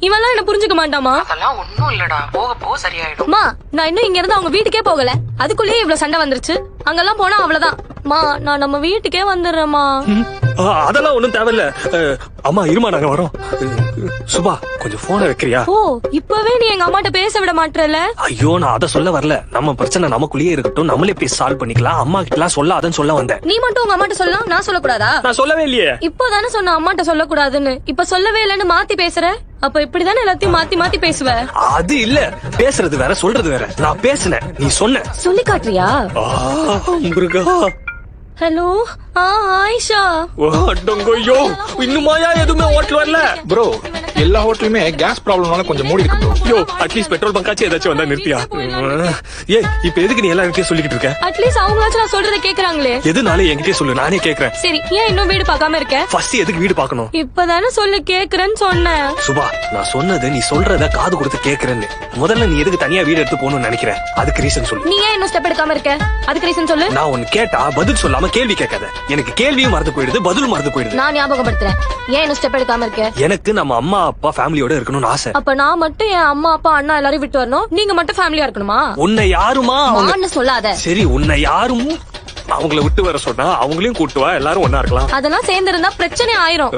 இவெல்லாம் என்ன புரிஞ்சுக்க மாட்டாமா? அதெல்லாம் ஒண்ணும் இல்லடா, போக போக சரியாயிடும். மா, நான் இன்னும் இங்க இருந்து அவங்க வீட்டுக்கே போகல, அதுக்குள்ளேயே இவ்வளவு சண்டை வந்துருச்சு. அங்கெல்லாம் போனா அவ்வளவுதான். மா, நான் நம்ம வீட்டுக்கே வந்துடுறேம்மா. அதெல்லாம் ஒண்ணும் தேவையில்ல. அம்மா இருமா, நாங்க வரோம். சுபா, கொஞ்சம் போனை வைக்கிறியா? ஓ, இப்பவே நீ எங்க அம்மாட்ட பேச விட மாட்டல? ஐயோ, நான் அத சொல்ல வரல. நம்ம பிரச்சனை நமக்குள்ளேயே இருக்கட்டும், நம்மளே பேசி சால்வ் பண்ணிக்கலாம். அம்மா கிட்ட சொல்லாதன்னு சொல்ல வந்தேன். நீ மட்டும் உங்க அம்மாட்ட சொல்லலாம், நான் சொல்லக்கூடாதா? நான் சொல்லவே இல்லையே. இப்பதானே சொன்ன அம்மாட்ட சொல்லக்கூடாதுன்னு. இப்ப சொல்லவே இல்லன்னு மாத்தி பேசுற. அப்ப இப்படிதானே எல்லாத்தையும் மாத்தி மாத்தி பேசுவ? அது இல்ல, பேசுறது வேற சொல்றது வேற. நான் பேசுனேன், நீ சொன்ன. சொல்லி காட்டுறியா? முருகா. ஹலோ, ஆயிஷா. டொங்கோயோ, இன்னுமாயா எதுவுமே ஹோட்டல் வரல? ப்ரோ, எல்லா ஹோட்டலுமே கேஸ் ப்ராப்ளம்னால கொஞ்சம் மூடி இருக்கு ப்ரோ. யோ, அட்லீஸ்ட் பெட்ரோல் பங்காச்சும் ஏதாச்சும் வந்தா நிறுத்தியா? ஏ, இப்ப எதுக்கு நீ எல்லாரும் சொல்லிக்கிட்டு இருக்க? அட்லீஸ்ட் அவங்களாச்சும் நான் சொல்றதை கேக்குறாங்களே. எதுனால என்கிட்ட சொல்லு, நானே கேக்குறேன். சரி, ஏன் இன்னும் வீடு பார்க்காம இருக்க? ஃபர்ஸ்ட் எதுக்கு வீடு பார்க்கணும்? இப்பதானே சொல்லு கேக்குறேன்னு சொன்னேன். சுபா, நான் சொன்னது நீ சொல்றத காது கொடுத்து கேக்குறேன்னு. முதல்ல நீ எதுக்கு தனியா வீடு எடுத்து போகணும்னு நினைக்கிறேன்? அதுக்கு ரீசன் சொல்லு. நீ ஏன் இன்னும் ஸ்டெப் எடுக்காம இருக்க? அதுக்கு ரீசன் சொல்லு. நான் ஒன்னு கேட்டா பதில் சொல்லாம கேள்வி கேட்காத. எனக்கு கேள்வியும் மறந்து போயிடுது, பதிலும் மறந்து போயிடுது. நான் ஞாபகப்படுத்துறேன், ஏன் இன்னும் ஸ்டெப் எடுக்காம இருக்க? எனக்கு நம்ம அம்மா அப்பா ஃபேமிலியோட இருக்கணும்னு ஆசை. அப்ப நான் மட்டும் என் அம்மா அப்பா அண்ணா எல்லாரும் விட்டு வரணும், நீங்க மட்டும் ஃபேமிலியா இருக்கணுமா? உன்னை யாருமா மான்னு சொல்லாத. சரி, உன்னை யாரும் அவங்கள விட்டு வர சொன்னா அவங்களையும் கூட்டு வா, எல்லாரும் ஒன்னா இருக்கலாம். அதெல்லாம் சேர்ந்து இருந்தா பிரச்சனை ஆயிரும்.